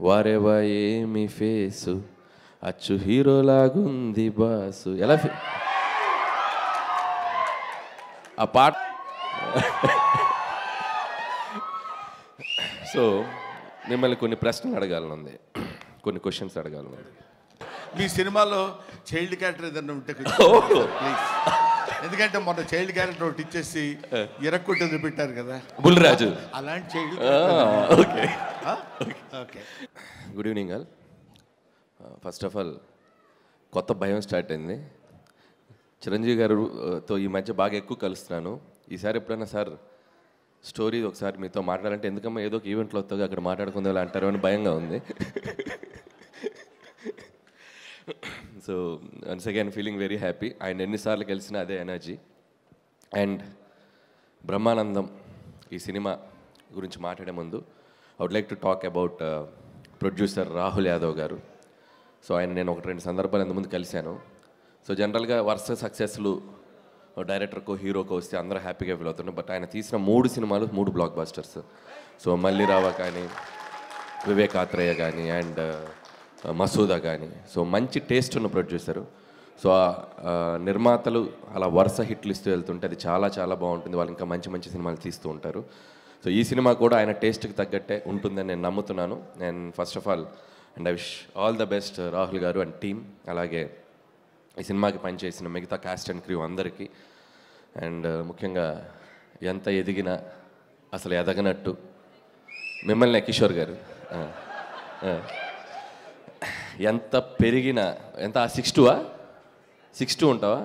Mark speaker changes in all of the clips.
Speaker 1: వారేవా ఏమి ఫేసు అచ్చు హీరోలాగుంది బాసు. ఎలా ఆ పాట. సో మిమ్మల్ని కొన్ని ప్రశ్నలు అడగాలనుంది, కొన్ని క్వశ్చన్స్ అడగాలనుంది.
Speaker 2: మీ సినిమాలో చైల్డ్ క్యారెక్టర్ ఏదన్నా ఉంటే ప్లీజ్. ఎందుకంటే మొన్న చైల్డ్ క్యారెక్టర్ ఒకటి ఇచ్చేసి ఎరక్కొట్టి పెట్టారు కదా
Speaker 1: బుల్లిరాజు,
Speaker 2: అలాంటి child.
Speaker 1: Okay
Speaker 2: okay.
Speaker 1: Good evening all. First of all కొత్త భయం స్టార్ట్ అయింది. చిరంజీవి గారితో ఈ మధ్య బాగా ఎక్కువ కలుస్తున్నాను. ఈసారి ఎప్పుడైనా సార్ స్టోరీ ఒకసారి మీతో మాట్లాడాలంటే ఎందుకమ్మా ఏదో ఒక ఈవెంట్లో వస్తాగా అక్కడ మాట్లాడుకుందా అంటారు అని భయంగా ఉంది. So once again feeling very happy. ఆయన ఎన్నిసార్లు కలిసినా అదే ఎనర్జీ. అండ్ బ్రహ్మానందం ఈ సినిమా గురించి మాట్లాడే ముందు I would like to talk about producer Rahul Yadav garu. So ఆయన నేను 1-2 సందర్భాలు ఇంతకుముందు కలిశాను. సో జనరల్గా వరుస సక్సెస్లు డైరెక్టర్కో హీరోకో వస్తే అందరూ హ్యాపీగా ఫీల్ అవుతున్నారు. బట్ ఆయన తీసిన 3 సినిమాలు 3 బ్లాక్ బస్టర్స్. సో మల్లిరావ కానీ, వివేకాత్రేయ కానీ, అండ్ మసూదా కానీ. సో మంచి టేస్ట్ ఉన్న ప్రొడ్యూసరు. సో నిర్మాతలు అలా వరుస హిట్లు ఇస్తూ వెళ్తుంటే అది చాలా చాలా బాగుంటుంది. వాళ్ళు ఇంకా మంచి మంచి సినిమాలు తీస్తూ ఉంటారు. సో ఈ సినిమా కూడా ఆయన టేస్ట్కి తగ్గట్టే ఉంటుందని నేను నమ్ముతున్నాను. And first of all and I wish all the best Rahul గారు అండ్ టీమ్, అలాగే ఈ సినిమాకి పనిచేసిన మిగతా కాస్ట్ అండ్ క్రూ అందరికీ. అండ్ ముఖ్యంగా ఎంత ఎదిగినా అసలు ఎదగనట్టు మిమ్మల్ని కిషోర్ గారు ఎంత పెరిగినా ఎంత 6'2" ఉంటావా?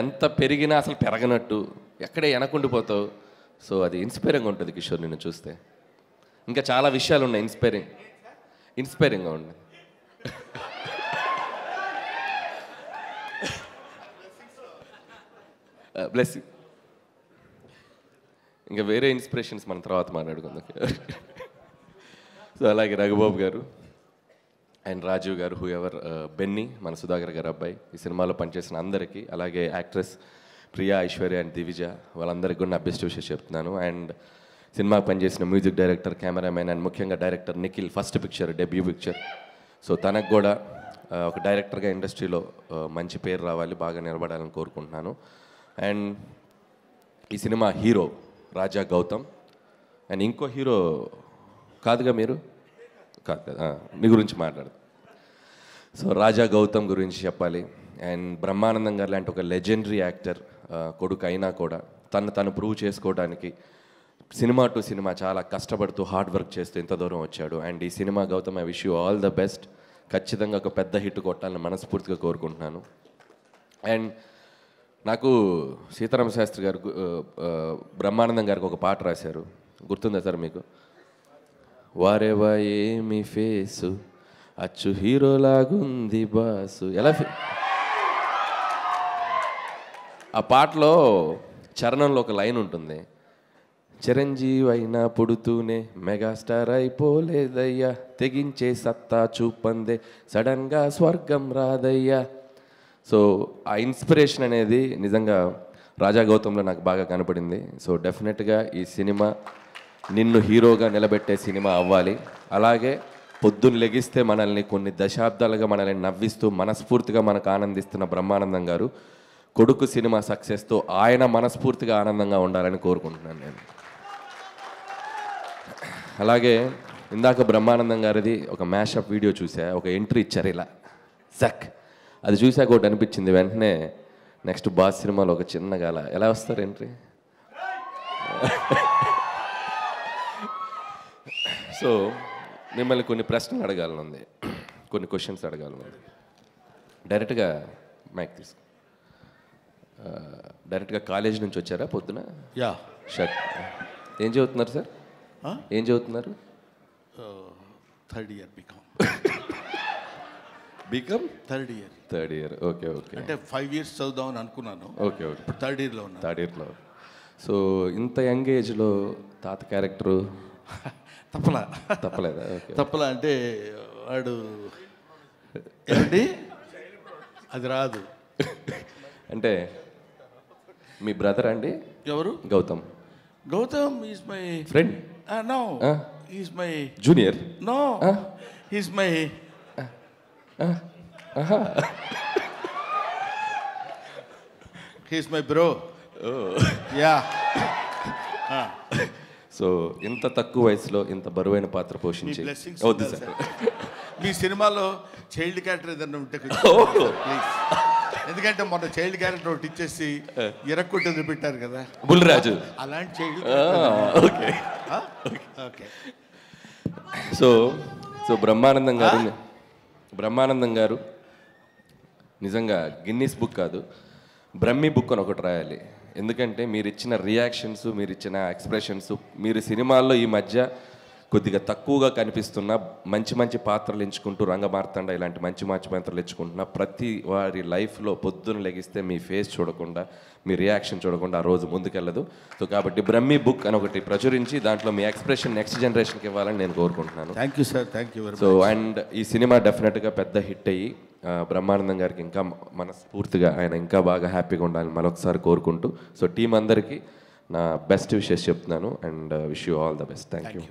Speaker 1: ఎంత పెరిగినా అసలు పెరగనట్టు ఎక్కడే వెనకుండిపోతావు. సో అది ఇన్స్పైరింగ్గా ఉంటుంది కిషోర్ నిన్ను చూస్తే. ఇంకా చాలా విషయాలు ఉన్నాయి ఇన్స్పైరింగ్గా ఉన్నాయి. Bless you. ఇంకా వేరే ఇన్స్పిరేషన్స్ మన తర్వాత మాట్లాడుకుందాం. సో అలాగే రఘుబాబు గారు అండ్ రాజీవ్ గారు, హూ ఎవర్, బెన్నీ మన సుధాకర్ గారు అబ్బాయి, ఈ సినిమాలో పనిచేసిన అందరికీ, అలాగే యాక్ట్రెస్ ప్రియా, ఐశ్వర్య అండ్ దివిజ, వాళ్ళందరికీ కూడా నా బెస్ట్ విషయం చెప్తున్నాను. అండ్ సినిమాకి పనిచేసిన మ్యూజిక్ డైరెక్టర్, కెమెరామెన్ అండ్ ముఖ్యంగా director Nikhil, first picture, debut picture. So తనకు కూడా ఒక డైరెక్టర్గా ఇండస్ట్రీలో మంచి పేరు రావాలి, బాగా నిలబడాలని కోరుకుంటున్నాను. అండ్ ఈ సినిమా హీరో రాజా గౌతమ్. అండ్ ఇంకో హీరో కాదుగా మీరు? కాదు కదా, మీ గురించి మాట్లాడదు. సో రాజా గౌతమ్ గురించి చెప్పాలి. అండ్ బ్రహ్మానందం గారు లాంటి ఒక లెజెండరీ యాక్టర్ కొడుకు అయినా కూడా తను ప్రూవ్ చేసుకోవడానికి సినిమా టు సినిమా చాలా కష్టపడుతూ హార్డ్ వర్క్ చేస్తూ ఇంత దూరం వచ్చాడు. అండ్ ఈ సినిమా Gautam, I wish you all the best. ఖచ్చితంగా ఒక పెద్ద హిట్ కొట్టాలని మనస్ఫూర్తిగా కోరుకుంటున్నాను. అండ్ నాకు సీతారామ శాస్త్రి గారు బ్రహ్మానందం గారికి ఒక పాట రాశారు, గుర్తుందా సార్ మీకు? వారేవా ఏమి ఫేసు అచ్చు హీరోలాగుంది బాసు. ఎలా ఆ పాటలో చరణంలో ఒక లైన్ ఉంటుంది, చిరంజీవి అయినా పుడుతూనే మెగాస్టార్ అయిపోలేదయ్యా, తెగించే సత్తా చూపందే సడన్గా స్వర్గం రాదయ్యా. సో ఆ ఇన్స్పిరేషన్ అనేది నిజంగా రాజా గౌతంలో నాకు బాగా కనపడింది. సో డెఫినెట్గా ఈ సినిమా నిన్ను హీరోగా నిలబెట్టే సినిమా అవ్వాలి. అలాగే పొద్దున్న లెగిస్తే మనల్ని కొన్ని దశాబ్దాలుగా మనల్ని నవ్విస్తూ మనస్ఫూర్తిగా మనకు ఆనందిస్తున్న బ్రహ్మానందం గారు కొడుకు సినిమా సక్సెస్తో ఆయన మనస్ఫూర్తిగా ఆనందంగా ఉండాలని కోరుకుంటున్నాను నేను. అలాగే ఇందాక బ్రహ్మానందం గారిది ఒక మ్యాషప్ వీడియో చూసా, ఒక ఎంట్రీ ఇచ్చారు ఇలా జక్. అది చూసాక ఒకటి అనిపించింది, వెంటనే నెక్స్ట్ బాస్ సినిమాలో ఒక చిన్నగా ఎలా వస్తారు ఎంట్రీ. సో మిమ్మల్ని కొన్ని ప్రశ్నలు అడగాలనుంది, కొన్ని క్వశ్చన్స్ అడగాలనుంది. డైరెక్ట్గా మైక్ తీసుకో. డైరెక్ట్గా కాలేజ్ నుంచి వచ్చారా పొద్దున?
Speaker 2: యా.
Speaker 1: షర్ట్ ఏం చదువుతున్నారు సార్? ఏం చదువుతున్నారు?
Speaker 2: Third year BCom.
Speaker 1: BCom
Speaker 2: third year.
Speaker 1: Okay okay.
Speaker 2: అంటే 5 years చదువుదామని అనుకున్నాను.
Speaker 1: Okay okay.
Speaker 2: ఇప్పుడు థర్డ్ ఇయర్లో ఉన్నాను.
Speaker 1: థర్డ్ ఇయర్లో. సో ఇంత యంగ్ ఏజ్లో తాత క్యారెక్టరు తప్పలేదా? ఓకే.
Speaker 2: తప్పలా అంటే వాడు ఏంటి అది రాదు.
Speaker 1: అంటే మీ బ్రదర్ అండి?
Speaker 2: ఎవరు?
Speaker 1: Gautam.
Speaker 2: Gautam is my
Speaker 1: friend.
Speaker 2: No, is my
Speaker 1: junior
Speaker 2: no is my he's my bro yeah.
Speaker 1: So ఇంత తక్కువ వయసులో ఇంత బరువైన పాత్ర పోషించి
Speaker 2: blessings
Speaker 1: వద్దు
Speaker 2: ఉండాలి
Speaker 1: సార్.
Speaker 2: మీ సినిమాలో చైల్డ్ క్యారెక్టర్ ఏదన్నా ఉంటే ప్లీజ్. ఎందుకంటే మొన్న చైల్డ్ క్యారెక్టర్ ఒకటి ఇచ్చేసి ఇరక్కొట్టి పెట్టారు కదా,
Speaker 1: బుల్లిరాజు.
Speaker 2: అలాంటి child.
Speaker 1: Okay.
Speaker 2: Okay.
Speaker 1: So Brahmanandam గారు నిజంగా గిన్నీస్ బుక్ కాదు, బ్రహ్మీ బుక్ అని ఒకటి రాయాలి. ఎందుకంటే మీరు ఇచ్చిన రియాక్షన్స్, మీరు ఇచ్చిన ఎక్స్ప్రెషన్స్, మీరు సినిమాల్లో ఈ మధ్య కొద్దిగా తక్కువగా కనిపిస్తున్న మంచి మంచి పాత్రలు ఎంచుకుంటూ, రంగమార్తాండ ఇలాంటి మంచి పాత్రలు ఎంచుకుంటున్న ప్రతి వారి లైఫ్లో పొద్దున్న లెగిస్తే మీ ఫేస్ చూడకుండా, మీ రియాక్షన్ చూడకుండా ఆ రోజు ముందుకెళ్ళదు. సో కాబట్టి బ్రహ్మీ బుక్ అని ఒకటి ప్రచురించి దాంట్లో మీ ఎక్స్ప్రెషన్ నెక్స్ట్ జనరేషన్కి ఇవ్వాలని నేను కోరుకుంటున్నాను.
Speaker 2: Thank you sir, thank you very much.
Speaker 1: So and ఈ సినిమా డెఫినెట్గా పెద్ద హిట్ అయ్యి బ్రహ్మానందం గారికి ఇంకా మనస్ఫూర్తిగా ఆయన ఇంకా బాగా హ్యాపీగా ఉండాలని మరొకసారి కోరుకుంటూ, సో టీం అందరికీ నా బెస్ట్ విషెస్ చెప్తున్నాను and wish you all the best. Thank you.